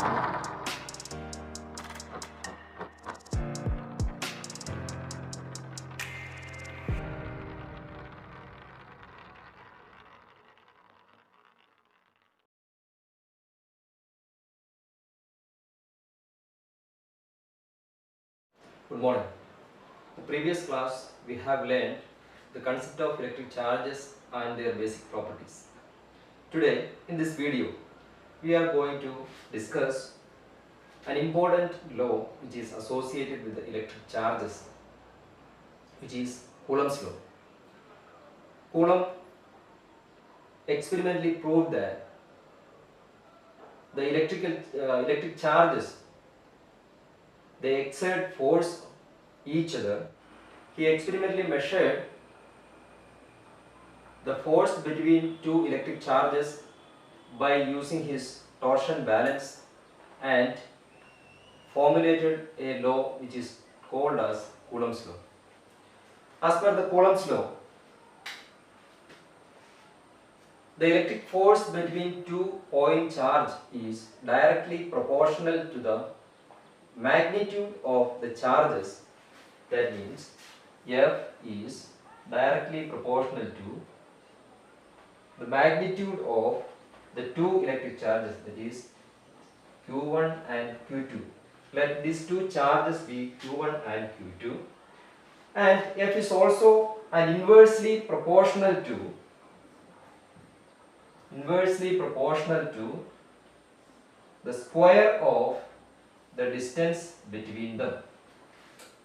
Good morning. In the previous class we have learned the concept of electric charges and their basic properties. Today in this video we are going to discuss an important law which is associated with the electric charges, which is Coulomb's law. Coulomb experimentally proved that the electric charges, they exert force each other. He experimentally measured the force between two electric charges by using his torsion balance and formulated a law which is called as Coulomb's law. As per the Coulomb's law, the electric force between two point charge is directly proportional to the magnitude of the charges. That means F is directly proportional to the magnitude of the two electric charges, that is Q1 and Q2. Let these two charges be Q1 and Q2, and F is also an inversely proportional to the square of the distance between them.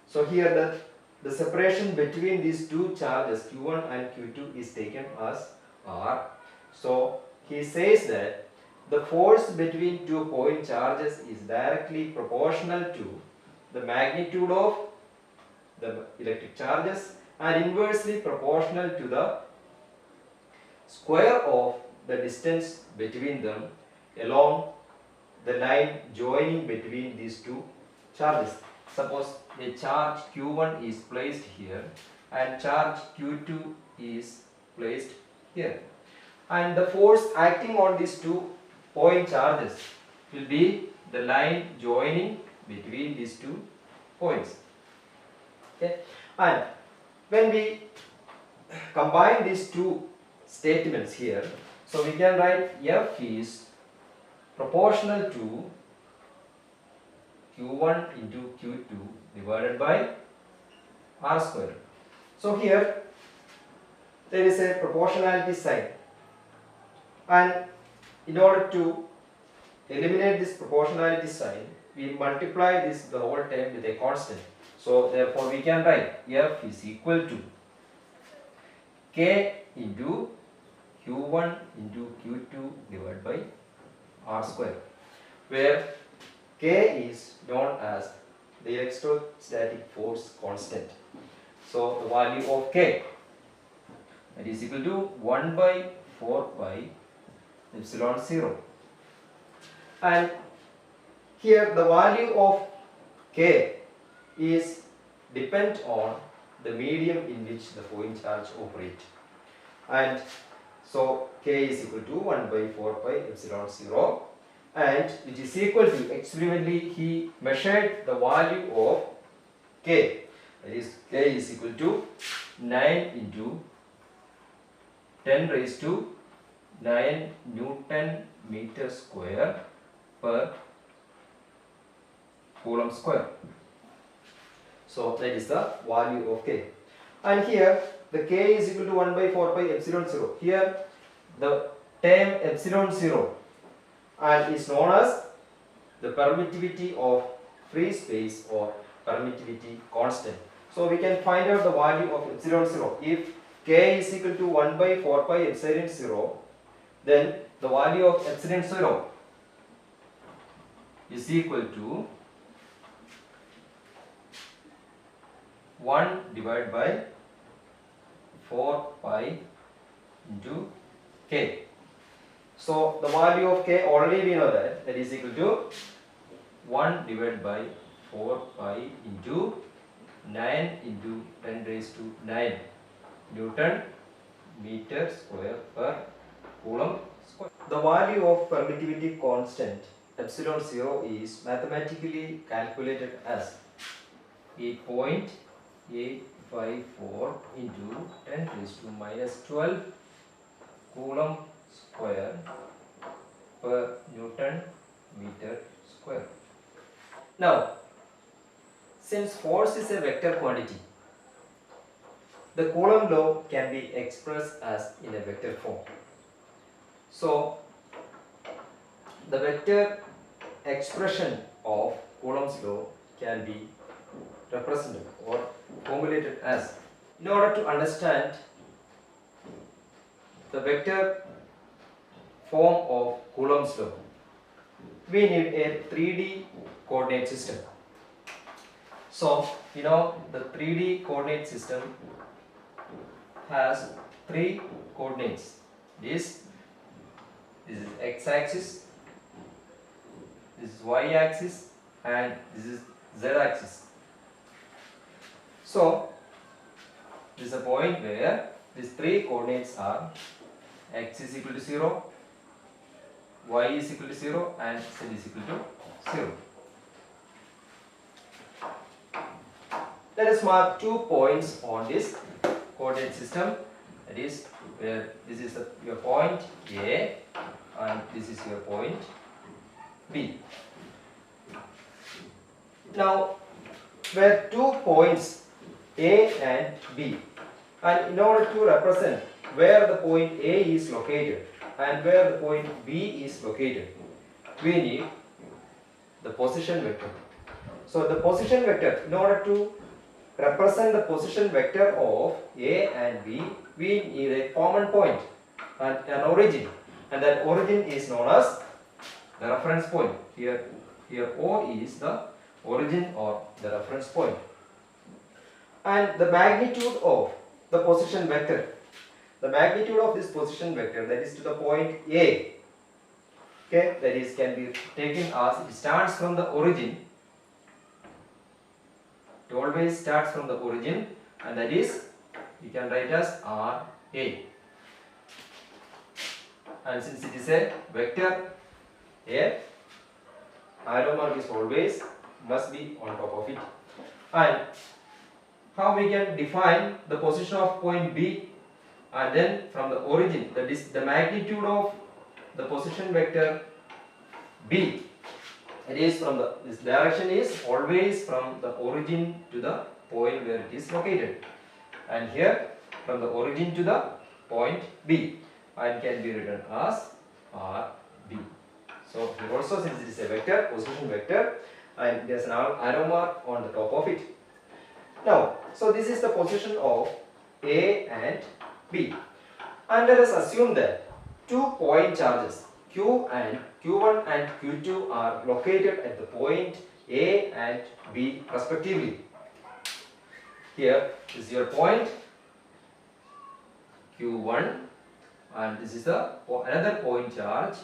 So here the separation between these two charges Q1 and Q2 is taken as R. So he says that the force between two point charges is directly proportional to the magnitude of the electric charges and inversely proportional to the square of the distance between them along the line joining between these two charges. Suppose a charge Q1 is placed here and charge Q2 is placed here, and the force acting on these two point charges will be the line joining between these two points. Okay, and when we combine these two statements here, so we can write F is proportional to Q1 into Q2 divided by R square. So here there is a proportionality sign, and in order to eliminate this proportionality sign, we multiply this the whole term with a constant. So therefore we can write F is equal to K into Q1 into Q2 divided by R square, where K is known as the electrostatic force constant. So the value of K, that is equal to 1 by 4 pi epsilon 0. And here the value of K is depend on the medium in which the point charge operate, and so K is equal to 1 by 4 pi epsilon 0, and which is equal to, experimentally he measured the value of K, that is K is equal to 9 into 10 raised to 9 Newton meter square per Coulomb square. So that is the value of K, and here the K is equal to 1 by 4 pi epsilon 0. Here the term epsilon 0 and is known as the permittivity of free space or permittivity constant. So we can find out the value of epsilon 0. If K is equal to 1 by 4 pi epsilon 0, then the value of epsilon 0 is equal to 1 divided by 4 pi into K. So the value of K already we know that is equal to 1 divided by 4 pi into 9 into 10 raised to 9 Newton meter square per Coulomb square. The value of permittivity constant epsilon 0 is mathematically calculated as 8.854 into 10 raised to minus 12 coulomb square per Newton meter square. Now, since force is a vector quantity, the Coulomb law can be expressed as in a vector form. So, the vector expression of Coulomb's law can be represented or formulated as, in order to understand the vector form of Coulomb's law, we need a 3D coordinate system. So, you know, the 3D coordinate system has 3 coordinates. This is x-axis, this is y-axis, and this is z-axis. So, this is a point where these 3 coordinates are x is equal to 0, y is equal to 0, and z is equal to 0. Let us mark 2 points on this coordinate system. That is where this is your point A and this is your point B. Now, where 2 points A and B, and in order to represent where the point A is located and where the point B is located, we need the position vector. So, the position vector, in order to represent the position vector of A and B, we need a common point and an origin, and that origin is known as the reference point. Here O is the origin or the reference point. And the magnitude of the position vector, the magnitude of this position vector, that is to the point A, okay, that is can be taken as it starts from the origin. It always starts from the origin, and that is we can write as RA. And since it is a vector, a arrow mark is always must be on top of it. And how we can define the position of point B, and then from the origin, that is the magnitude of the position vector B. It is from the, this direction is always from the origin to the point where it is located, and here from the origin to the point B, and can be written as RB. So here also, since it is a vector, position vector, and there is an arrow mark on the top of it. Now, so this is the position of A and B, and let us assume that 2 point charges Q1 and Q2 are located at the point A and B respectively. Here is your point Q1, and this is the another point charge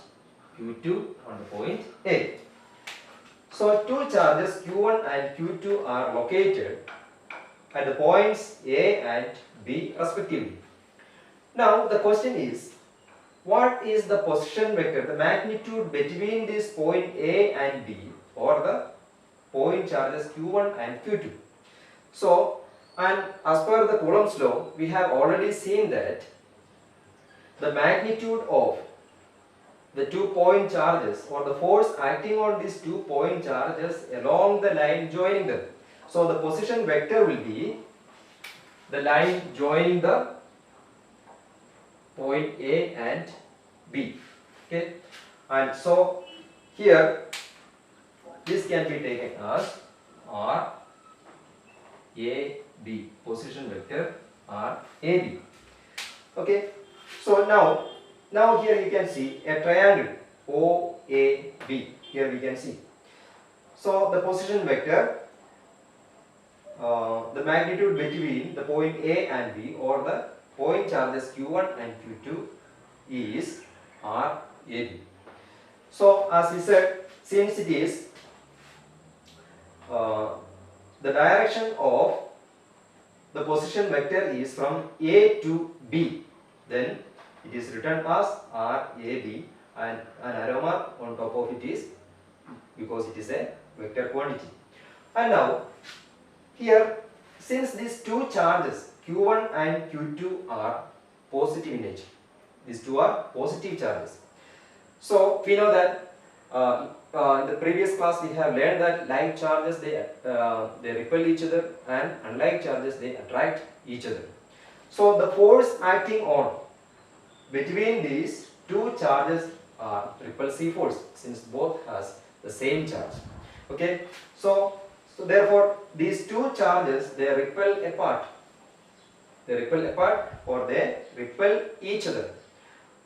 Q2 on the point A. So 2 charges Q1 and Q2 are located at the points A and B respectively. Now the question is, what is the position vector, the magnitude between this point A and B, or the point charges Q1 and Q2? So, and as per the Coulomb's law, we have already seen that the magnitude of the 2 point charges, or the force acting on these 2 point charges along the line joining them. So, the position vector will be the line joining the point A and B. Okay, and so here this can be taken as R A B, position vector R A B. Okay, so now here you can see a triangle O A B. Here we can see. So the position vector, the magnitude between the point A and B, or the point charges Q1 and Q2, is R A B. So as we said, since it is the direction of the position vector is from A to B, then it is written as R A B, and an arrow mark on top of it is because it is a vector quantity. And now here, since these two charges Q1 and Q2 are positive in nature, these two are positive charges. So we know that in the previous class we have learned that like charges they repel each other, and unlike charges they attract each other. So the force acting on between these two charges are repulsive force, since both has the same charge. Okay, so therefore these two charges they repel apart. They repel apart or they repel each other.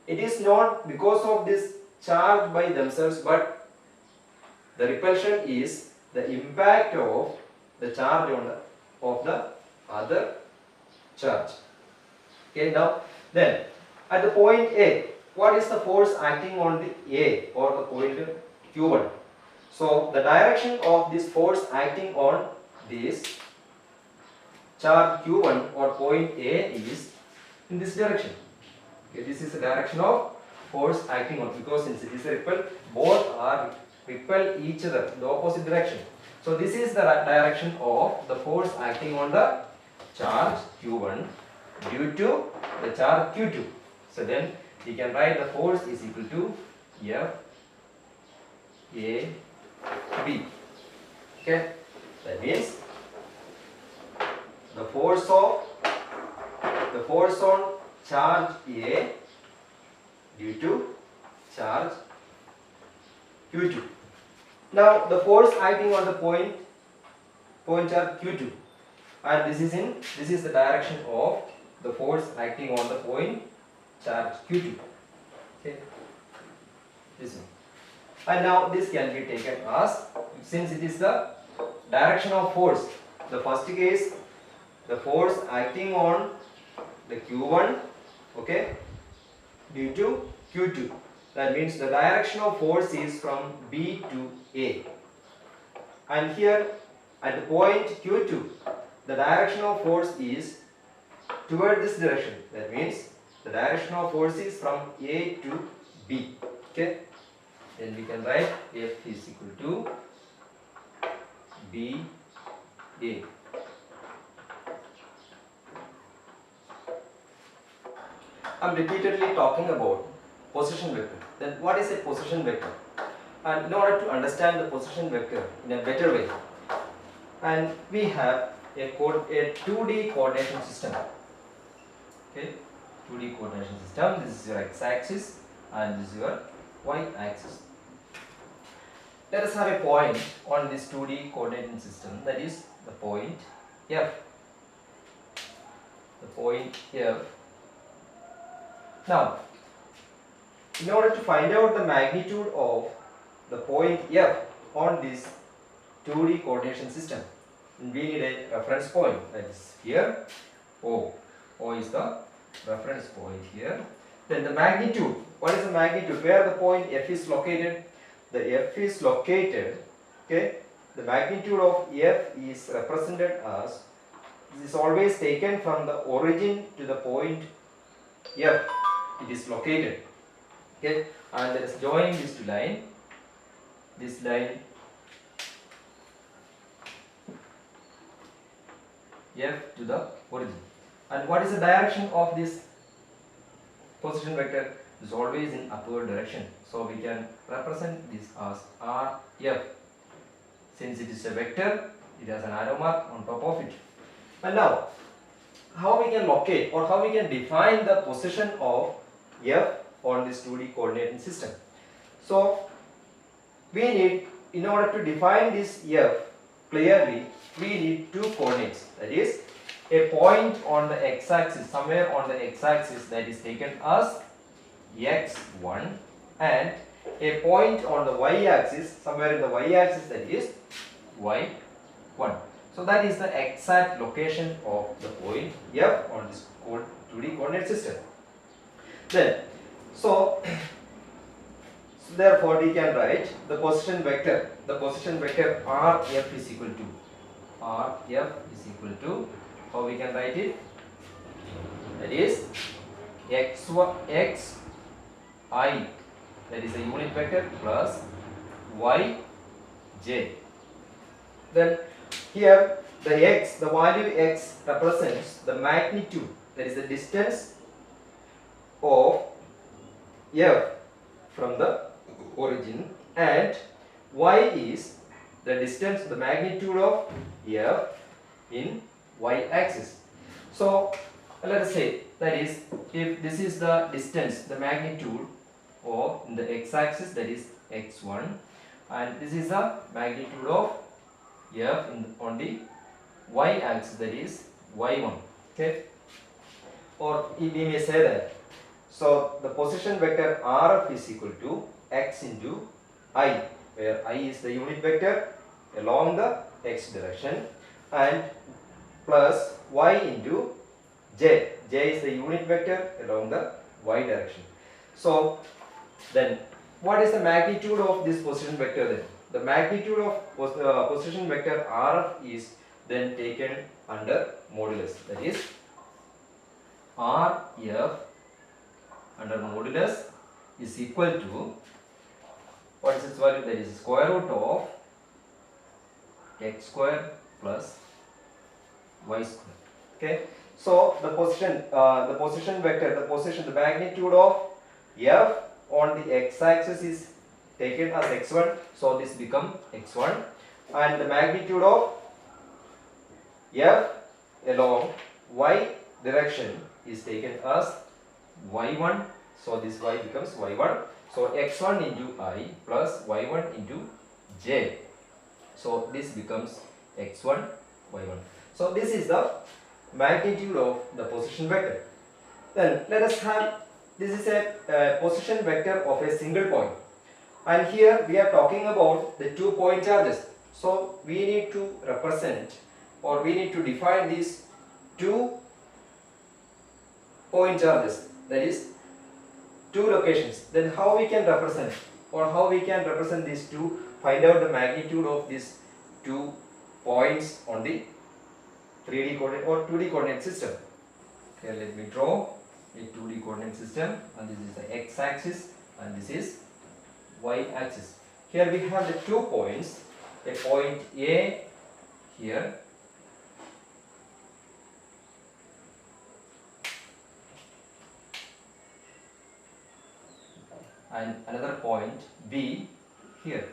It is not because of this charge by themselves, but the repulsion is the impact of the charge on of the other charge. Okay, now then at the point A, what is the force acting on the A or the point Q1? So the direction of this force acting on this charge Q1 or point A is in this direction. Okay, this is the direction of force acting on, because since it is a repel, both are repel each other in the opposite direction. So this is the direction of the force acting on the charge Q1 due to the charge Q2. So then we can write the force is equal to F A B. Okay, that means the force on charge A due to charge Q2. Now the force acting on the point charge Q2, and this is the direction of the force acting on the point charge Q2. Okay, this one. And now this can be taken as, since it is the direction of force, the first case the force acting on the Q1, okay, due to Q2. That means the direction of force is from B to A. And here at the point Q2, the direction of force is toward this direction. That means the direction of force is from A to B. Okay. Then we can write F is equal to B A. I am repeatedly talking about position vector. Then what is a position vector? And in order to understand the position vector in a better way, and we have a 2D coordination system. Okay, 2D coordination system. This is your x-axis and this is your y-axis. Let us have a point on this 2D coordination system, that is the point F. The point F. Now, in order to find out the magnitude of the point F on this 2D coordination system, we need a reference point, that is here O. O is the reference point here. Then the magnitude, what is the magnitude? Where the point F is located? The F is located, okay, the magnitude of F is represented as, this is always taken from the origin to the point F it is located. Okay, and let us join these two lines. This line F to the origin. And what is the direction of this position vector? It is always in upward direction. So we can represent this as RF. Since it is a vector, it has an arrow mark on top of it. And now, how we can locate or how we can define the position of F on this 2D coordinating system? So we need, in order to define this F clearly, we need two coordinates. That is a point on the x-axis, somewhere on the x-axis, that is taken as x1, and a point on the y-axis, somewhere in the y-axis, that is y1. So that is the exact location of the point F on this 2D coordinate system. Then, so therefore we can write the position vector. The position vector RF is equal to, how we can write it? That is xi, that is a unit vector, plus yi, j. Then here the value x represents the magnitude, that is the distance of f from the origin, and y is the distance, the magnitude of f in y axis. So let us say that is, if this is the distance, the magnitude, or in the x axis, that is x1, and this is the magnitude of f on the y axis, that is y1. Okay, or we may say that, so the position vector rf is equal to x into I, where I is the unit vector along the x direction, and plus y into j. J is the unit vector along the y direction. So then what is the magnitude of this position vector then? The magnitude of position vector rf is then taken under modulus, that is rf under modulus is equal to, what is its value? That is square root of x square plus y square. Okay, so the position vector, the magnitude of f on the x axis is taken as x1, so this becomes x1, and the magnitude of f along y direction is taken as y1, so this y becomes y1. So x1 into I plus y1 into j, so this becomes x1 y1. So this is the magnitude of the position vector. Then let us have, this is a position vector of a single point, and here we are talking about the 2 point charges. So we need to represent, or we need to define these 2 point charges, that is 2 locations. Then how we can represent, or how we can represent these two, find out the magnitude of these 2 points on the 3D coordinate or 2D coordinate system. Okay, let me draw a 2D coordinate system, and this is the x axis and this is y axis. Here we have the 2 points, a point A here, and another point B here.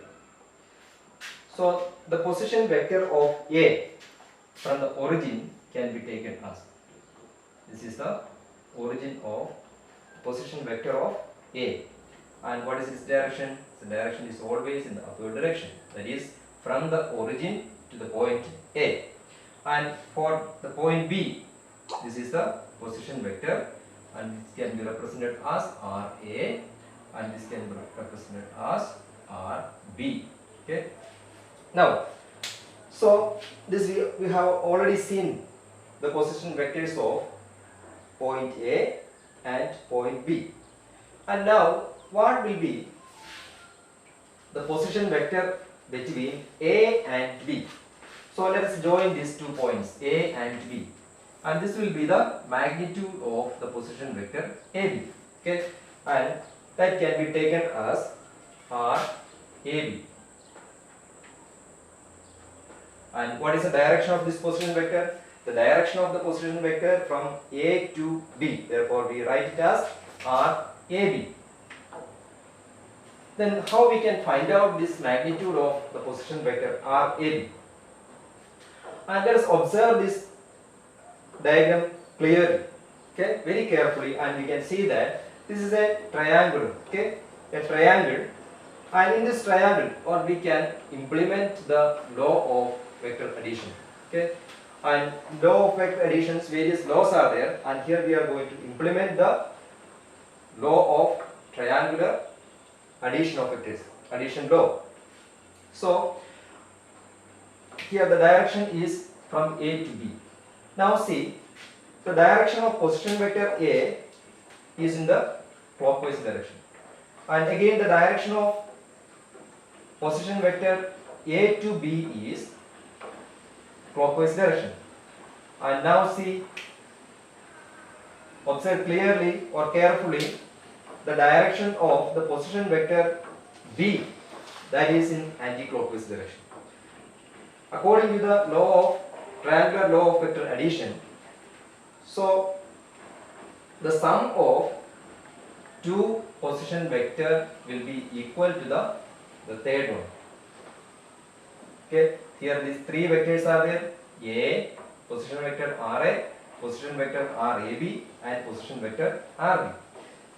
So the position vector of A from the origin can be taken as, this is the origin of position vector of A, and what is its direction? The direction is always in the upward direction, that is from the origin to the point A. And for the point B, this is the position vector, and this can be represented as RA, and this can be represented as RB. Okay, now so this we have already seen the position vectors of point A and point B, and now what will be the position vector between A and B? So let us join these 2 points A and B, and this will be the magnitude of the position vector AB. Okay, and that can be taken as RAB. And what is the direction of this position vector? The direction of the position vector from A to B. Therefore, we write it as RAB. Then how we can find out this magnitude of the position vector RAB? And let us observe this diagram clearly, okay, very carefully, and we can see that this is a triangle, okay, a triangle, and in this triangle, or we can implement the law of vector addition. Okay, and law of vector additions, various laws are there, and here we are going to implement the law of triangular addition of vectors, addition law. So here the direction is from A to B. Now see, the direction of position vector A is in the clockwise direction, and again the direction of position vector A to B is clockwise direction. And now see, observe clearly or carefully the direction of the position vector B. that is in anti-clockwise direction. According to the law of triangular law of vector addition, so the sum of two position vector will be equal to the third one. Okay, here these three vectors are there: A, position vector RA, position vector RAB, and position vector RB.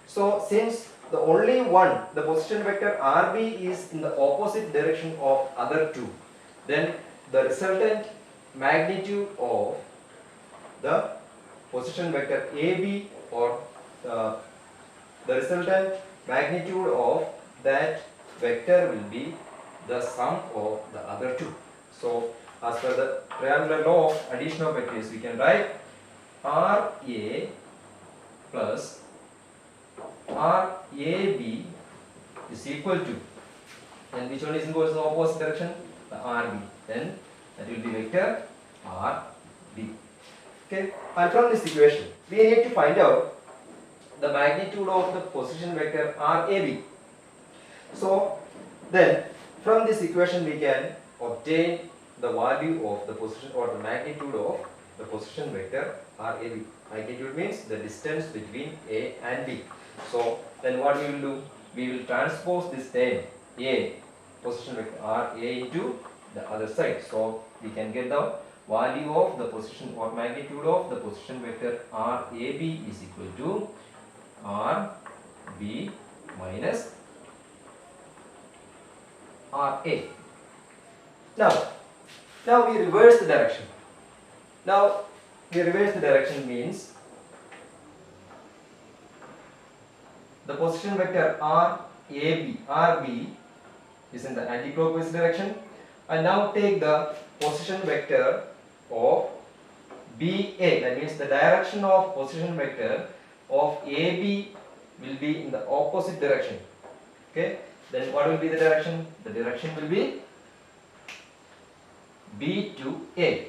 So since the only one, the position vector RB is in the opposite direction of other two, then the resultant magnitude of the position vector AB, or the resultant magnitude of that vector will be the sum of the other two. So as per the triangular law of addition of vectors, we can write RA plus RAB is equal to, and which one is goes in the opposite direction? The RB. Then that will be vector RB. Okay, and from this equation we need to find out the magnitude of the position vector RAB. So then from this equation we can obtain the value of the position, or the magnitude of the position vector RAB. Magnitude means the distance between A and B. So then what we will do? We will transpose this term A, position vector RA, into the other side. So we can get the value of the position, or magnitude of the position vector RAB is equal to RB minus RA. Now we reverse the direction. Now we reverse the direction means the position vector RB is in the anti-clockwise direction, and now take the position vector of BA, that means the direction of position vector of AB will be in the opposite direction. Okay, then what will be the direction? The direction will be B to A.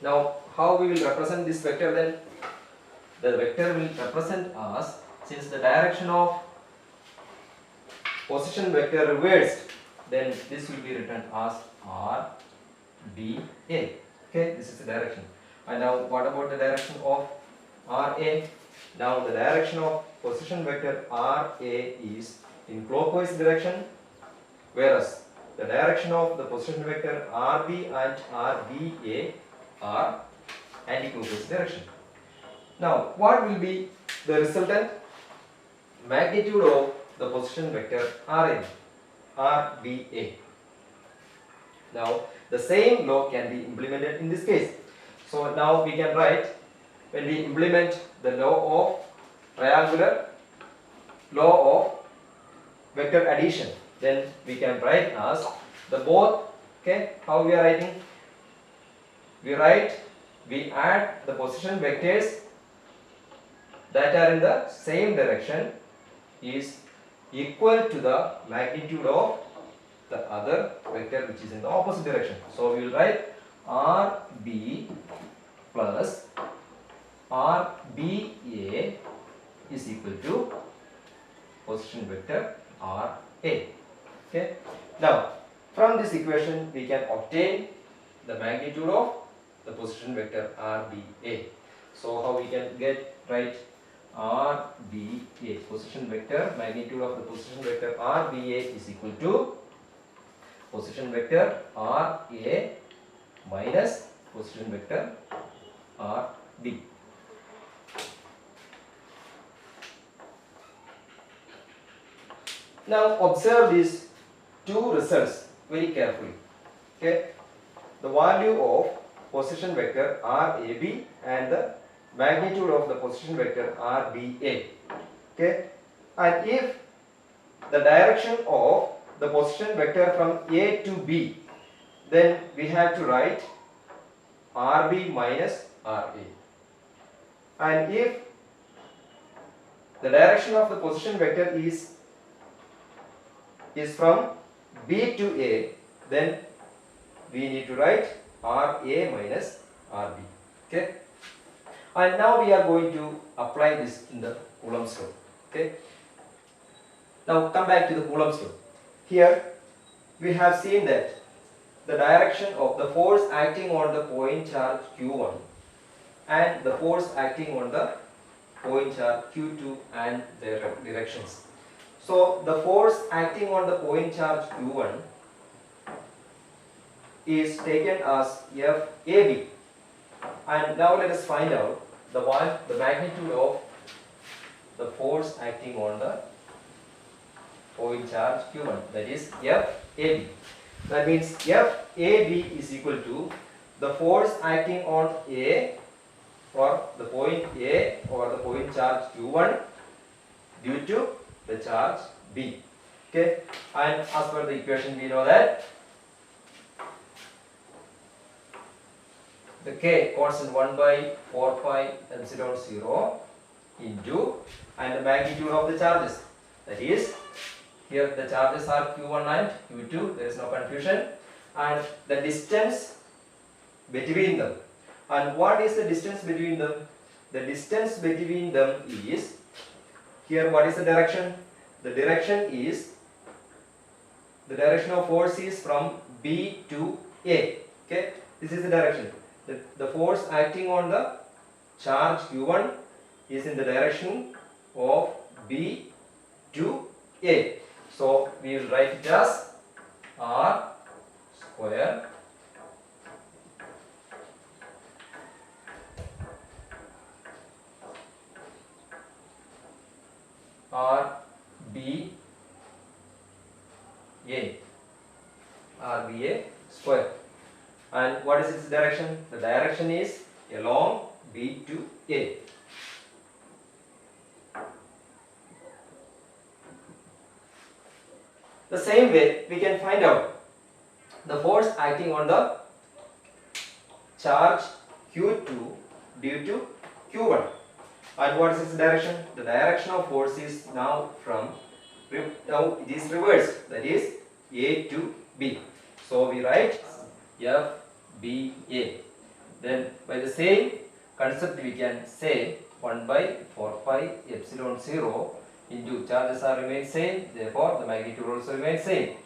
Now how we will represent this vector? Then the vector will represent as, since the direction of position vector reversed, then this will be written as RBA. Okay, this is the direction. And now what about the direction of RA? Now the direction of position vector RA is in clockwise direction, whereas the direction of the position vector RB and RBA are anti-clockwise direction. Now what will be the resultant magnitude of the position vector RBA? Now the same law can be implemented in this case. So now we can write, when we implement the law of triangular law of vector addition, then we can write as the both. Okay, how we are writing? We add the position vectors that are in the same direction is equal to the magnitude of the other vector which is in the opposite direction. So we will write RB plus RBA is equal to position vector RA. Okay. Now from this equation we can obtain the magnitude of the position vector RBA. So how we can write RBA, position vector, magnitude of the position vector RBA is equal to position vector RA minus position vector RB. Now observe these two results very carefully. Okay, the value of position vector RAB and the magnitude of the position vector RBA. Okay, and if the direction of the position vector from A to B, then we have to write RB minus RA. And if the direction of the position vector is from B to A, then we need to write RA minus RB. Okay, and now we are going to apply this in the Coulomb's law. Okay, now come back to the Coulomb's law. Here we have seen that the direction of the force acting on the point charge Q1 and the force acting on the point charge Q2 and their directions. So the force acting on the point charge Q1 is taken as FAB, and now let us find out the magnitude of the force acting on the point charge Q1, that is FAB. That means FAB is equal to the force acting on A or the point A or the point charge Q1 due to the charge B. Okay, and as per the equation we know that the K constant 1 by 4 pi epsilon 0 into and the magnitude of the charges, that is here the charges are Q1 and Q2, there is no confusion, and the distance between them. And what is the distance between them? The distance between them is, here what is the direction? The direction is, the direction of force is from B to A. Okay, this is the direction. The force acting on the charge Q1 is in the direction of B to A. So we will write it as R square RBA square. And what is its direction? The direction is along B to A. The same way we can find out the force acting on the charge Q2 due to Q1. And what is its direction? The direction of force is now now it is reversed, that is A to B. So we write FBA. Then by the same concept we can say 1 by 4 pi epsilon 0 into charges are remain same, therefore the magnitude also remains same.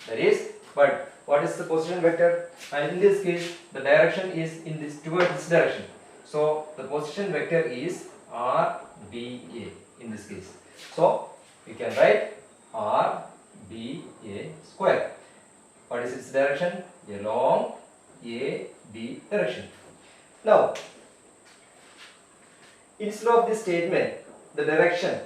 That is, but what is the position vector? And in this case the direction is in this towards this direction. So the position vector is RBA in this case. So we can write RBA square. What is its direction? Along AB direction. Now, instead of this statement, the direction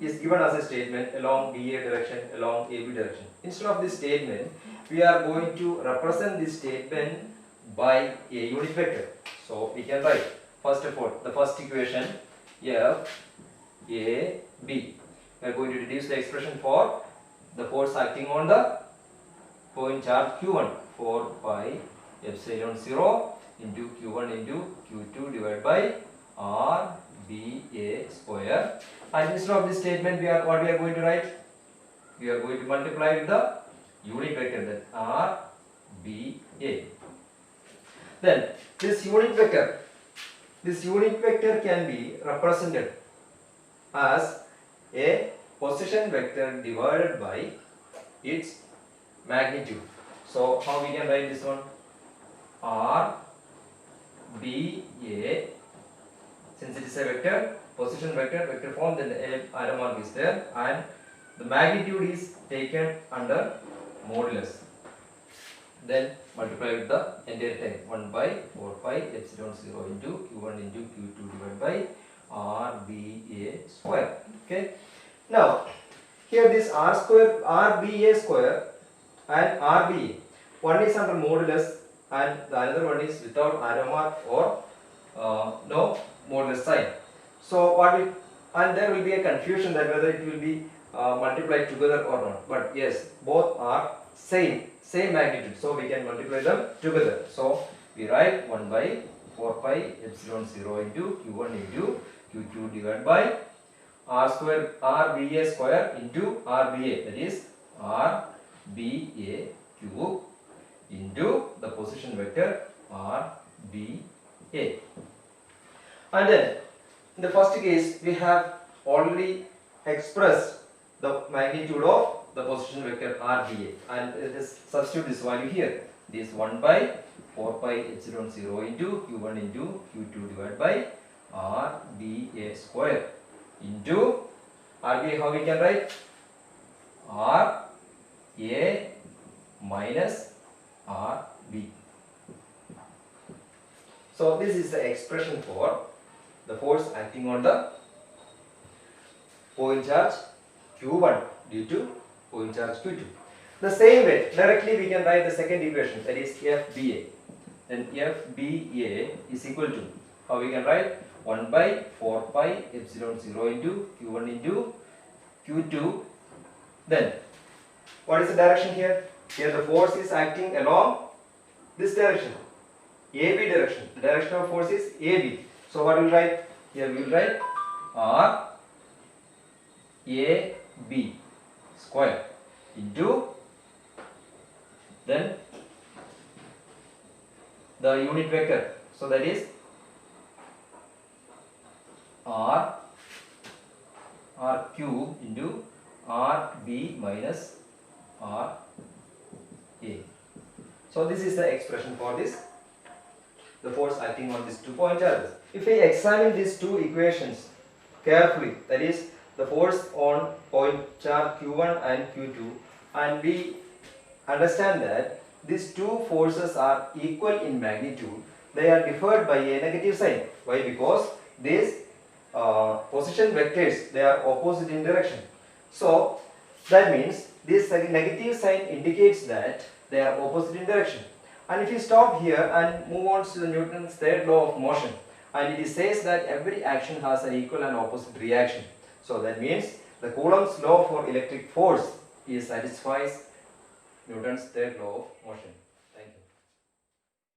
is given as a statement along BA direction, along AB direction. Instead of this statement, we are going to represent this statement by a unit vector. So we can write, first of all, the first equation FAB. We are going to reduce the expression for the force acting on the point charge Q1, 4 pi epsilon 0 into Q1 into Q2 divided by RBA square. And instead of this statement, what we are going to write? We are going to multiply with the unit vector, that RBA. Then this unit vector can be represented as a position vector divided by its magnitude. So how we can write this one? RBA, since it is a vector, position vector form, then the arrow mark is there, and the magnitude is taken under modulus. Then multiply with the entire thing, 1 by 4 pi epsilon 0 into Q1 into Q2 divided by RBA square. Okay. Now here this RBA square and RBA, one is under modulus and the another one is without arrow mark or no modulus sign. So and there will be a confusion that whether it will be multiplied together or not. But yes, both are same magnitude, so we can multiply them together. So we write 1 by 4 pi epsilon 0 into Q1 into Q2 divided by RBA square into RBA, that is RBA cube into the position vector RBA. And then in the first case we have already expressed the magnitude of the position vector RdA, and it is substitute this value here. This 1 by 4 pi epsilon 0 into Q1 into Q2 divided by RdA square into RdA. How we can write? RA minus RB. So this is the expression for the force acting on the point charge Q1 due to point charge Q2. The same way, directly we can write the second equation, that is FBA. Then FBA is equal to, how we can write? 1 by 4 pi epsilon 0 into Q1 into Q2. Then what is the direction here? Here the force is acting along this direction, AB direction. The direction of force is AB. So what we will write? Here we will write R AB square into, then the unit vector. So that is R cube into RB minus RA. So this is the expression for this, the force acting on these 2 point charges. If we examine these two equations carefully, that is the force on point charge Q1 and Q2, and we understand that these two forces are equal in magnitude, they are differed by a negative sign. Why? Because these position vectors, they are opposite in direction. So that means this negative sign indicates that they are opposite in direction. And if you stop here and move on to the Newton's third law of motion, and it says that every action has an equal and opposite reaction. So that means the Coulomb's law for electric force satisfies Newton's third law of motion.